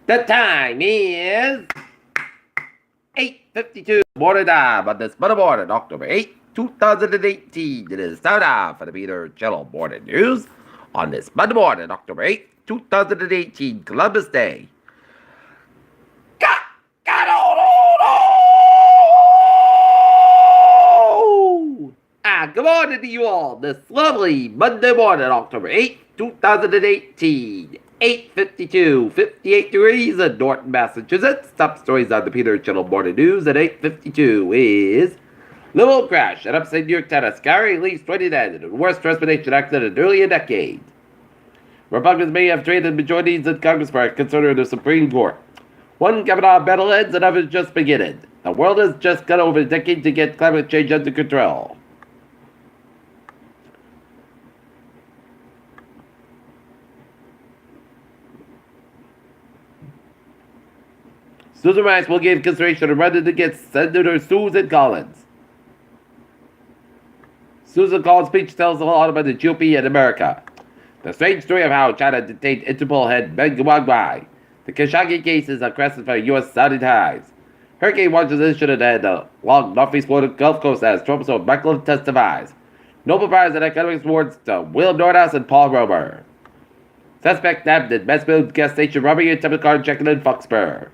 The time is 8:52 morning time on this Monday morning, October 8th, 2018. It is time for the Peter Cello Morning News on this Monday morning, October 8th, 2018, Columbus Day. Good morning to you all this lovely Monday morning, October 8th, 2018. 8:52, 58 degrees in Norton, Massachusetts. Top stories on the Peter Channel Morning News at 8:52 is little crash at upstate New York tennis carrying at least 20 dead in the worst transportation accident in nearly a decade. Republicans may have traded majorities in Congress for a concern of the Supreme Court. One Kavanaugh battle ends, another just beginning. The world has just got over a decade to get climate change under control. Susan Rice will give consideration to running against Senator Susan Collins. Susan Collins' speech tells a lot about the GOP in America. The strange story of how China detained Interpol head Meng Wanzhou. The Khashoggi case is a crisis for U.S.-Saudi ties. Hurricane watches incident at the long northeast Florida Gulf Coast as Trump's own Michael testifies. Nobel Prize in Economics awards to William Nordhaus and Paul Romer. Suspect nabbed at Mansfield gas station robbery and temple card checking in Foxborough.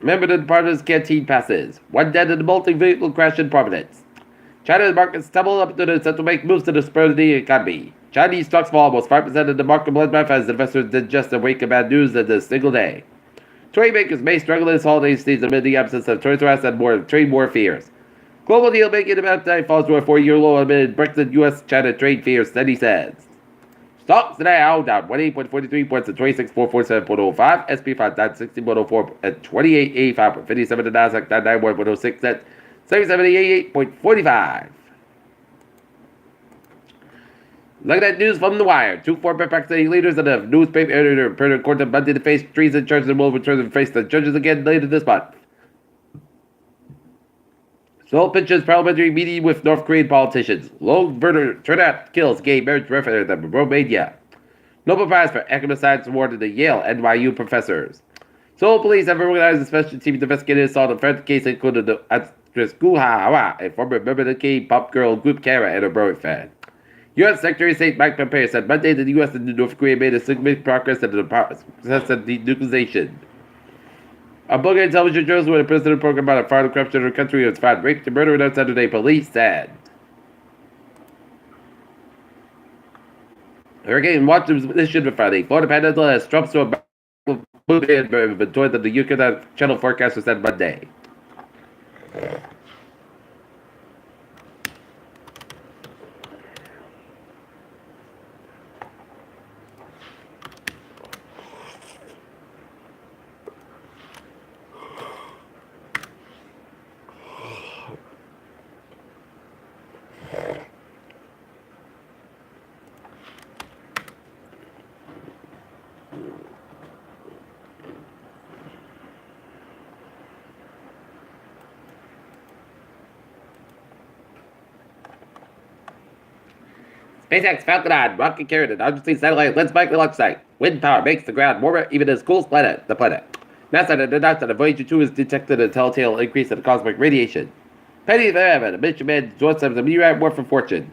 Remember the department's canteen passes. One dead in a multi-vehicle crash in Providence. China's markets stumble up to the central bank moves to the spur of the economy. Chinese stocks fall almost 5% in the market bloodbath as investors digest a wake of bad news in a single day. Trade makers may struggle this holiday season amid the absence of tourist arrests and more trade war fears. Global deal making about time falls to a 4-year low amid Brexit U.S.-China trade fears, steady says. Stocks today out down 28.43 points at 26,447.05. SP 5,960.04 at 28.85.57. The Nasdaq 991.06 at 778.45. Look at that news from the wire. 2 former Pakistani leaders and a newspaper editor appeared in court on Monday to face treason charges and will return to face the judges again later this month. Seoul pitches parliamentary meeting with North Korean politicians. Lone turnout kills gay marriage referendum in Romania. Nobel Prize for Economic Science awarded to Yale NYU professors. Seoul police have organized a special team to investigate an assault on French case including the actress Gu Ha, a former member of the K-pop girl group Kara and her boyfriend. U.S. Secretary of State Mike Pompeo said Monday that the U.S. and North Korea made a significant progress in the process of denuclearization. A Bulgarian television journalist with a president program about a foreign corruption in her country was found raped and murdered on Saturday, police said. Hurricane watch mission for Friday. Florida Peninsula has Trump's to a inventory that the Yucatan Channel forecast was said Monday. SpaceX Falcon 9 rocket carried an Argentine satellite lens by the launch site. Wind power makes the ground warmer even as cools the planet. NASA announced that Voyager 2 has detected a telltale increase in cosmic radiation. Penny the Evan, a mission man joins them the meteorite war for fortune.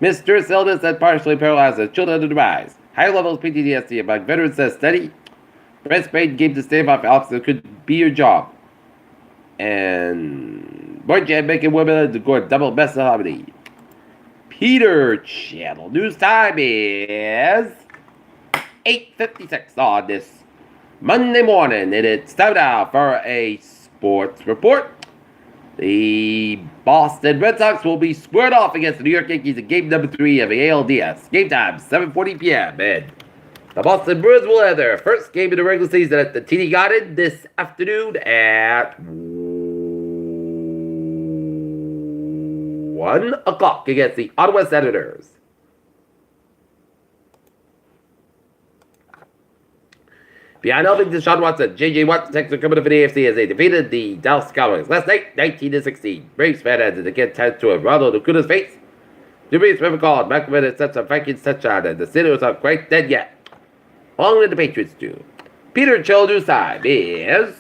Mr. Illness that partially paralyzes children under the rise. High levels PTSD among veterans says steady. Breast pain game to stave off Alps that could be your job. And Boy Jam making women to go double best of harmony. Peter Channel News time is 8:56 on this Monday morning, and it's time now for a sports report. The Boston Red Sox will be squared off against the New York Yankees in game number 3 of the ALDS. Game time, 7:40 p.m. And the Boston Bruins will have their first game in the regular season at the TD Garden this afternoon at 1 o'clock against the Ottawa Senators. Behind helping Deshaun Watson, J.J. Watt, the Texans coming up in the AFC as they defeated the Dallas Cowboys last night, 19-16. Braves fan added again tied to a Ronald Acuna's face. The Braves never called. McElvin had such a Vikings touchdown, and the Steelers aren't quite dead yet. Along with the Patriots do. Peter Childers' time is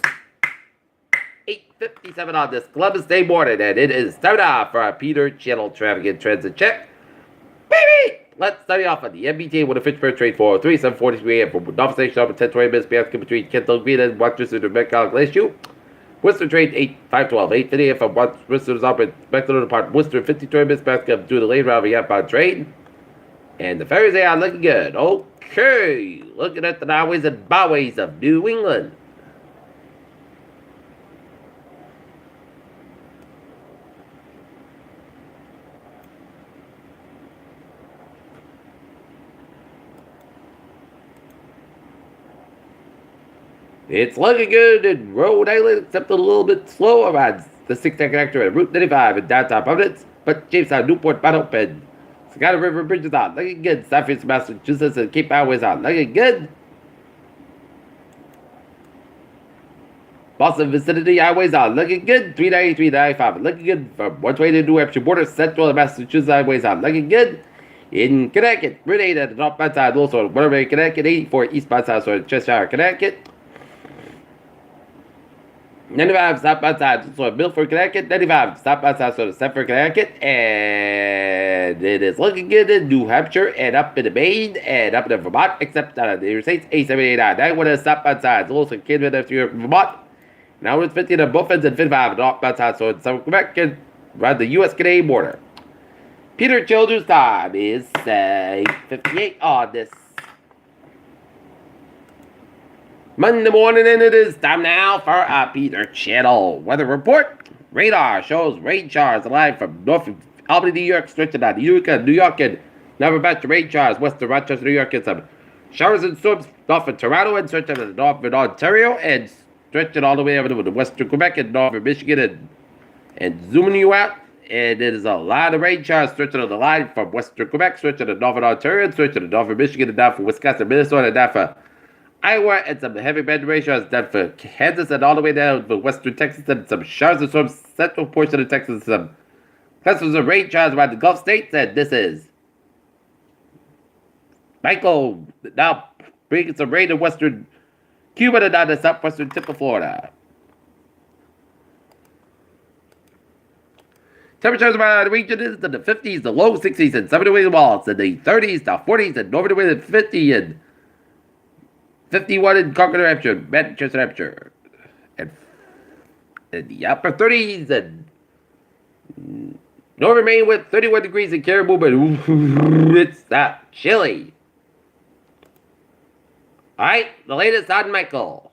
8:57 on this Columbus Day morning, and it is time now for our Peter Channel traffic and transit check. Baby! Let's start off on the MBTA with a Fitchburg train 403, 743 a.m. from North Station up at 10:20 minutes basket between Kentucky Green and Westchester to Metcalf Glacier. Worcester train 512, 8:50 a.m. from Worcester's up at Spectrum Department. Worcester 52 minutes basket through the lane round the outbound train. And the ferries are looking good. Okay, looking at the highways and byways of New England. It's looking good in Rhode Island, except a little bit slow around the 6-10 connector at Route 95 in downtown Providence. But Jamestown, Newport, Mount Hope, and Saginaw River Bridge is on. Looking good. Southeast Massachusetts and Cape Highway is on. Looking good. Boston vicinity highways on. Looking good. 393, 95. Looking good from 120 to New Hampshire border. Central and Massachusetts highways on. Looking good. In Connecticut, Route 8 at the northbound side, also Waterbury, Connecticut, 84 eastbound side, so Cheshire, Connecticut. 95 southbound side, so Milford, Connecticut. 95 southbound side, so Stamford, Connecticut. And it is looking good in New Hampshire and up in Maine and up in Vermont, except the Interstates A789. 91 is southbound side, so also Canada after Vermont. Now it's 50 to both ends and 55 northbound side, so in Southern Quebec and around the U.S.-Canadian border. Peter Childers' time is 8:58 on this Monday morning, and it is time now for our Peter Channel weather report. Radar shows rain showers alive from north of Albany, New York, stretching down New York, and never back to rain showers west of Rochester, New York, and some showers and storms north of Toronto, and stretching to the north of Ontario, and stretching all the way over to western Quebec and northern Michigan, and zooming you out. And it is a lot of rain showers stretching on the line from western Quebec, stretching to northern Ontario, and stretching to northern Michigan, and down for Wisconsin, Minnesota, and down for Iowa, and some heavy band rain showers down for Kansas, and all the way down for western Texas, and some showers and storms central portion of Texas, and some clusters of rain showers around the Gulf states. And this is Michael now bringing some rain to western Cuba and down the southwestern tip of Florida. Temperatures around the region is in the 50s, the low 60s, and 70 wind walls, in the 30s, the 40s, and northern wind at 50, and 51 in Concord, New Hampshire, Manchester, New Hampshire, and in the upper 30s, and northern Maine with 31 degrees in Caribou, but it's not chilly. Alright, the latest on Michael.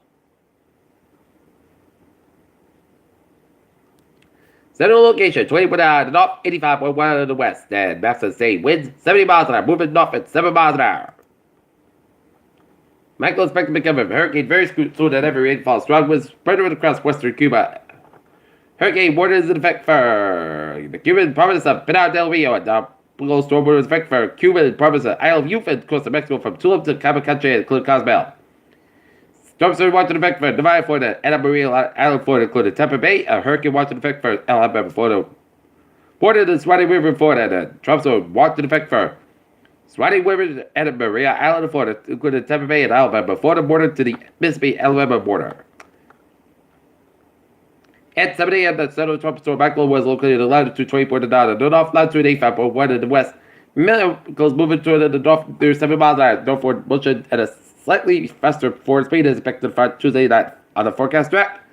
Central location, 20 to the north, 85.1 to the west, and maps of state winds 70 miles an hour, moving north at 7 miles an hour. Michael is expected to become a hurricane very soon at every rainfall. Strong winds spread across western Cuba. Hurricane warning is in effect for the Cuban province of Pinar del Rio, and tropical storm warning is in effect for Cuban province of Isle of Youth and coast of Mexico from Tulum to Cabo Country and including Cozumel. Storm surge watch in effect for Divine, Florida, Anna Maria Island, Florida, including Tampa Bay. A hurricane watch in effect for Alabama, Florida. Border to the Swatty River, Florida. And a storm surge watch in effect for Swatty River, Anna Maria Island, Florida, including Tampa Bay and Alabama, Florida, border to the Mississippi, Alabama border. At 7 a.m., the central tropical storm Michael was located at latitude 24 to the north, latitude 85.1 in the west. Michael's moving toward the north through 7 miles an hour, northward motion at a slightly faster forward speed is expected for Tuesday night on the forecast track.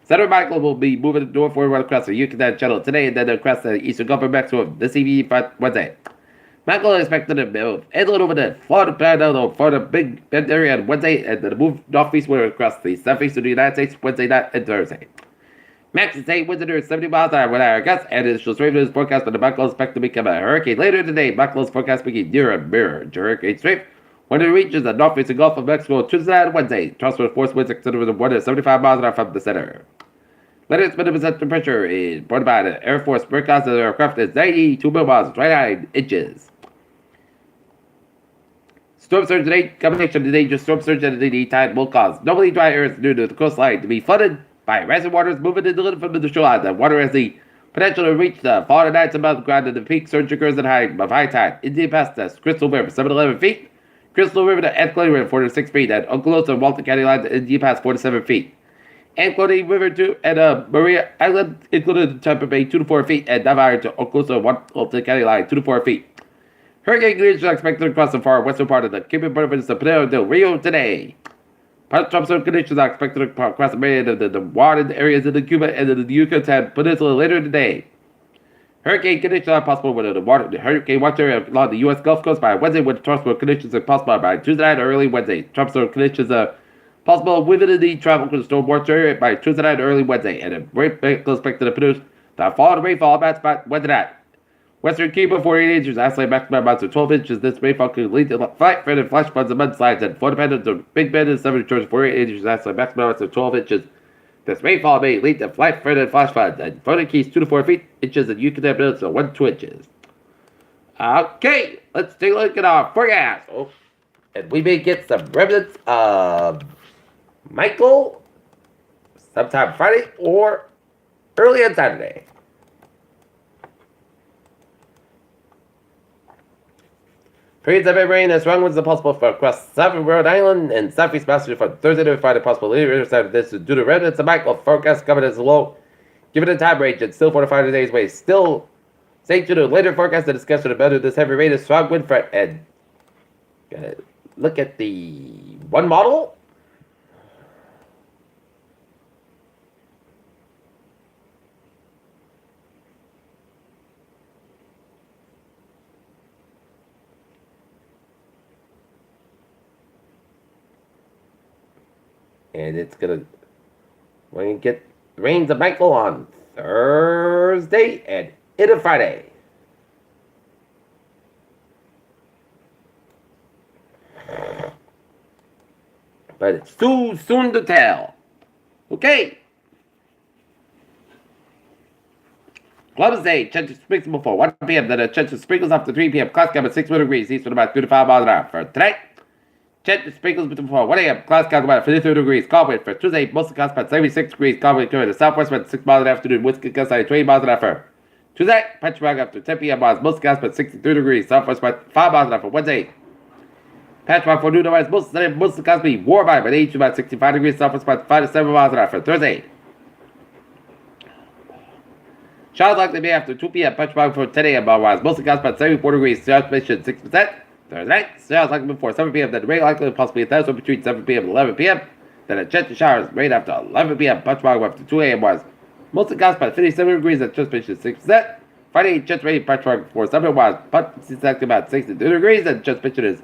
Center Michael will be moving northward across the Yucatan Channel today and then across the eastern Gulf of Mexico this evening Wednesday. Michael is expected to move inland over the Florida Panhandle, Florida Big Bend area on Wednesday, and then move northeastward across the southeast of the United States Wednesday night and Thursday. Max is 8 winds under 70 miles an hour with our gusts, and it shows strength in his forecast, but the Michael is expected to become a hurricane later today. Michael's forecast being near a mirror to hurricane strength when it reaches the northeastern Gulf of Mexico Tuesday and Wednesday. Transfer force winds extended with 175 miles an hour from the center. Latest minimum temperature is brought by the Air Force forecast of the aircraft is 92 miles, 29 inches. Storm surge today, combination of the dangerous storm surge and the tide will cause normally dry areas near the coastline to be flooded by rising waters moving inland from the shoreline. The water has the potential to reach the Florida nights above the ground, and the peak surge occurs at high tide. Indian Pass, Crystal River, 711 feet. Crystal River to Anclote River, 46 feet. And Okaloosa and Walton County line to Indian Pass, 47 feet. Anclote River to and Maria Island, included Tampa Bay, 2 to 4 feet. And Navarre to Okaloosa and Walton County line, 2 to 4 feet. Hurricane conditions are expected across the far western part of the Cuban province of Pinero del Rio today. Tropical conditions are expected across the many of the water areas of the Cuba and the Yucatan Peninsula later today. Hurricane conditions are possible with the hurricane watch area along the U.S. Gulf Coast by Wednesday, with tropical conditions are possible by Tuesday night or early Wednesday. Tropical conditions are possible within the tropical storm watch area by Tuesday night or early Wednesday, and a rainfall expected to produce the fall rainfall amounts by Wednesday night. Western Cuba, 48 inches, isolated maximum amounts of 12 inches. This rainfall could lead to flat, faded flash floods and mudslides, and for dependent on Big Bend and Southern Georgia, 48 inches, isolated maximum amounts of 12 inches. This rainfall may lead to flat, faded flash floods, and Florida Keys 2 to 4 feet inches, and Yucatan Peninsula 1 to 2 inches. Okay, let's take a look at our forecast. Oh, and we may get some remnants of Michael sometime Friday or early on Saturday. Periods of heavy rain and strong winds are possible across southern Rhode Island and southeast Massachusetts from Thursday to Friday. Possible later side of this due to remnants of Michael. Forecast coming as low. Given the time range, it's still 45 days away. Still, stay tuned to later forecast and discussion about this heavy rain and strong wind front. And look at the one model. And we're going to get rains of Michael on Thursday and into Friday. But it's too soon to tell. Okay. Columbus Day, chance of sprinkles before 1 p.m. Then a chance of sprinkles after 3 p.m. Clouds count at 6 degrees east with about 3 to 5 miles an hour. For tonight, chance of sprinkles before 1 a.m. Clouds count about 53 degrees. Calm wind for Tuesday, mostly clouds about 76 degrees. Calm wind current the southwest about 6 miles in the afternoon. Winds can gust at 20 miles an hour. For Tuesday, patch back after 10 p.m. miles. Mostly clouds about 63 degrees. Southwest about 5 miles an hour. For Wednesday, patch back for noon hours. Mostly clouds be warm by age to about 65 degrees. Southwest about 5 to 7 miles an hour. For Thursday, showers likely be after 2 p.m. Patch back for 10 a.m. miles. Mostly clouds about 74 degrees. Showers mission 6%. Thursday night, showers likely before 7 p.m. Then rain likely possibly a thunderstorm between 7 p.m. and 11 p.m. Then a chance of showers, rain after 11 p.m. Patch back after 2 a.m. was mostly clouds by 57 degrees and chance mission 6%. Friday, chance rain patch back before 7 was is likely about 62 degrees and chance mission is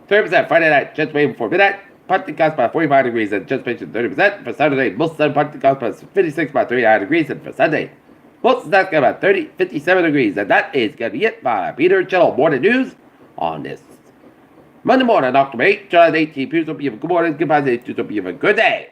30%. Friday night, chance rain before midnight. Partly clouds by 45 degrees and chance mission 30%. For Saturday, most sun partly clouds by 56 by 39 degrees. And for Sunday, most of that's about 57 degrees. And that is going to be it by Peter Channel Morning News on this Monday morning, October 8th, July 18th. Please hope you have a good morning, goodbye, hope you have a good day.